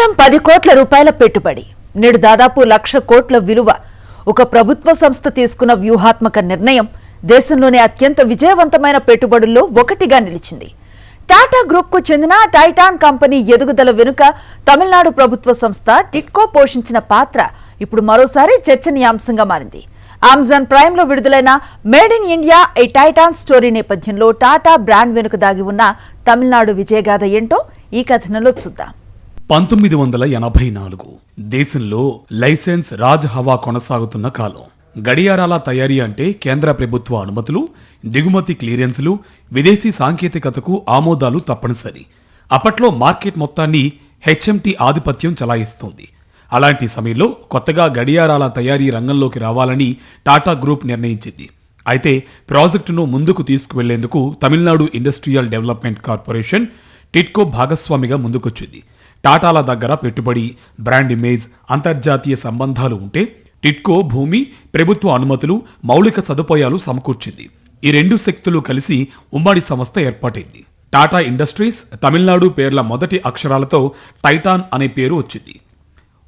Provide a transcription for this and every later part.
కేవలం 10 కోట్ల రూపాయల పెట్టుబడి నేడు దాదాపు 1,00,000 కోట్ల విలువ. ఒక ప్రభుత్వ సంస్థ తీసుకున్న వ్యూహాత్మక నిర్ణయం దేశంలోనే అత్యంత విజయవంతమైన పెట్టుబడుల్లో ఒకటిగా నిలిచింది. టాటా గ్రూప్ కు చెందిన టైటాన్ కంపెనీ ఎదుగుదల వెనుక తమిళనాడు ప్రభుత్వ సంస్థ టిట్కో పోషించిన పాత్ర ఇప్పుడు మరోసారి చర్చనీయాంశంగా మారింది. అమెజాన్ ప్రైమ్ లో విడుదలైన made in India A Titan story నేపథ్యంలో టాటా బ్రాండ్ వెనుక దాగి ఉన్న తమిళనాడు విజయగాథ ఏంటో ఈ కథనంలో చూద్దాం. 1984 దేశంలో లైసెన్స్ రాజ్ హవా కొనసాగుతున్న కాలం. గడియారాల తయారీ అంటే కేంద్ర ప్రభుత్వ అనుమతులు, దిగుమతి క్లియరెన్సులు, విదేశీ సాంకేతికతకు ఆమోదాలు తప్పనిసరి. అప్పట్లో మార్కెట్ మొత్తాన్ని హెచ్ఎంటీ ఆధిపత్యం చలాయిస్తోంది. అలాంటి సమయంలో కొత్తగా గడియారాల తయారీ రంగంలోకి రావాలని టాటా గ్రూప్ నిర్ణయించింది. అయితే ప్రాజెక్టును ముందుకు తీసుకువెళ్లేందుకు Tamil Nadu industrial development corporation TIDCO భాగస్వామిగా ముందుకొచ్చింది. టాటాల దగ్గర పెట్టుబడి, బ్రాండ్ ఇమేజ్, అంతర్జాతీయ సంబంధాలు ఉంటే టిట్కో భూమి, ప్రభుత్వ అనుమతులు, మౌలిక సదుపాయాలు సమకూర్చింది. ఈ రెండు శక్తులు కలిసి ఉమ్మడి సంస్థ ఏర్పాటైంది. టాటా ఇండస్ట్రీస్. తమిళనాడు పేర్ల మొదటి అక్షరాలతో టైటాన్ అనే పేరు వచ్చింది.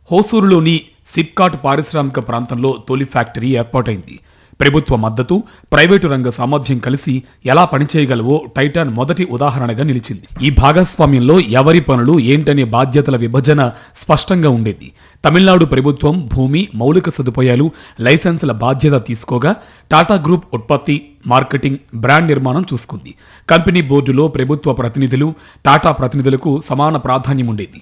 హోసూరులోని సిప్కాట్ పారిశ్రామిక ప్రాంతంలో తొలి ఫ్యాక్టరీ ఏర్పాటైంది. ప్రభుత్వ మద్దతు, ప్రైవేటు రంగ సామర్థ్యం కలిసి ఎలా పనిచేయగలవో టైటాన్ మొదటి ఉదాహరణగా నిలిచింది. ఈ భాగస్వామ్యంలో ఎవరి పనులు ఏంటనే బాధ్యతల విభజన స్పష్టంగా ఉండేది. తమిళనాడు ప్రభుత్వం భూమి, మౌలిక సదుపాయాలు, లైసెన్సుల బాధ్యత తీసుకోగా టాటా గ్రూప్ ఉత్పత్తి, మార్కెటింగ్, బ్రాండ్ నిర్మాణం చూసుకుంది. కంపెనీ బోర్డులో ప్రభుత్వ ప్రతినిధులు, టాటా ప్రతినిధులకు సమాన ప్రాధాన్యం ఉండేది.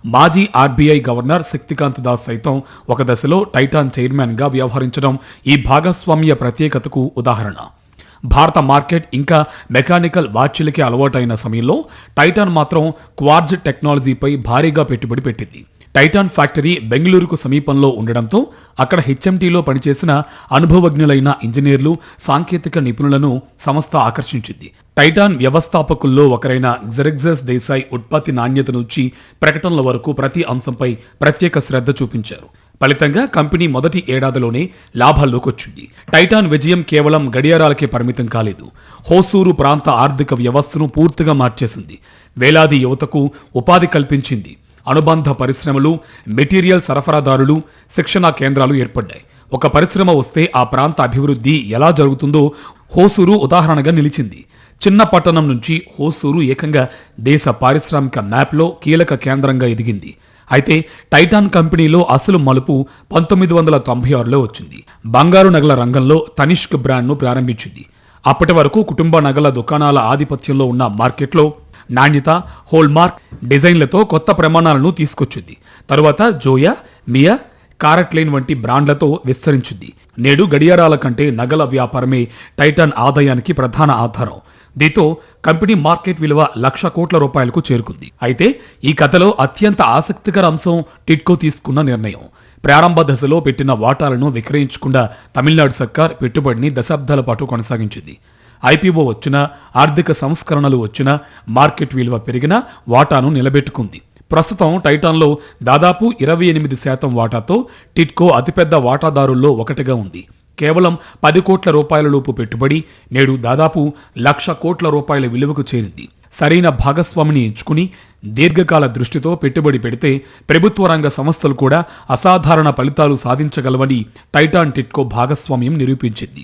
మాజీ ఆర్బీఐ గవర్నర్ శక్తికాంత దాస్ సైతం ఒక దశలో టైటాన్ చైర్మన్ గా వ్యవహరించడం ఈ భాగస్వామ్య ప్రత్యేకతకు ఉదాహరణ. భారత మార్కెట్ ఇంకా మెకానికల్ వాచ్లకి అలవాటైన సమయంలో టైటాన్ మాత్రం క్వార్జ్ టెక్నాలజీపై భారీగా పెట్టుబడి పెట్టింది. టైటాన్ ఫ్యాక్టరీ బెంగళూరుకు సమీపంలో ఉండడంతో అక్కడ హెచ్ఎంటీలో పనిచేసిన అనుభవజ్ఞులైన ఇంజనీర్లు, సాంకేతిక నిపుణులను సంస్థ ఆకర్షించింది. టైటాన్ వ్యవస్థాపకుల్లో ఒకరైన జెరెగ్జస్ దేశాయ్ ఉత్పత్తి నాణ్యత నుంచి ప్రకటనల వరకు ప్రతి అంశంపై ప్రత్యేక శ్రద్ధ చూపించారు. ఫలితంగా కంపెనీ మొదటి ఏడాదిలోనే లాభాల్లోకి వచ్చింది. టైటాన్ విజయం కేవలం గడియారాలకే పరిమితం కాలేదు. హోసూరు ప్రాంత ఆర్థిక వ్యవస్థను పూర్తిగా మార్చేసింది. వేలాది యువతకు ఉపాధి కల్పించింది. అనుబంధ పరిశ్రమలు, మెటీరియల్ సరఫరాదారులు, శిక్షణా కేంద్రాలు ఏర్పడ్డాయి. ఒక పరిశ్రమ వస్తే ఆ ప్రాంత అభివృద్ధి ఎలా జరుగుతుందో హోసూరు ఉదాహరణగా నిలిచింది. చిన్న పట్టణం నుంచి హోసూరు ఏకంగా దేశ పారిశ్రామిక మ్యాప్లో కీలక కేంద్రంగా ఎదిగింది. అయితే టైటాన్ కంపెనీలో అసలు మలుపు 1996లో వచ్చింది. బంగారు నగల రంగంలో తనిష్క్ బ్రాండ్ను ప్రారంభించింది. అప్పటి వరకు కుటుంబ నగల దుకాణాల ఆధిపత్యంలో ఉన్న మార్కెట్లో నాణ్యత, హోల్మార్క్ డిజైన్లతో కొత్త ప్రమాణాలను తీసుకొచ్చింది. తరువాత జోయా, మియా, కారట్లైన్ వంటి బ్రాండ్లతో విస్తరించింది. నేడు గడియారాల కంటే నగల వ్యాపారమే టైటాన్ ఆదాయానికి ప్రధాన ఆధారం. దీంతో కంపెనీ మార్కెట్ విలువ 1,00,000 కోట్ల రూపాయలకు చేరుకుంది. అయితే ఈ కథలో అత్యంత ఆసక్తికర అంశం టిట్కో తీసుకున్న నిర్ణయం. ప్రారంభ దశలో పెట్టిన వాటాలను విక్రయించకుండా తమిళనాడు సర్కార్ పెట్టుబడిని దశాబ్దాల పాటు కొనసాగించింది. ఐపీఓ వచ్చినా, ఆర్థిక సంస్కరణలు వచ్చినా, మార్కెట్ విలువ పెరిగినా వాటాను నిలబెట్టుకుంది. ప్రస్తుతం టైటాన్లో దాదాపు 28% వాటాతో టిట్కో అతిపెద్ద వాటాదారుల్లో ఒకటిగా ఉంది. కేవలం 10 కోట్ల రూపాయల లోపు పెట్టుబడి నేడు దాదాపు 1,00,000 కోట్ల రూపాయల విలువకు చేరింది. సరైన భాగస్వామిని ఎంచుకుని దీర్ఘకాల దృష్టితో పెట్టుబడి పెడితే ప్రభుత్వ రంగ సంస్థలు కూడా అసాధారణ ఫలితాలు సాధించగలవని టైటాన్ టిట్కో భాగస్వామ్యం నిరూపించింది.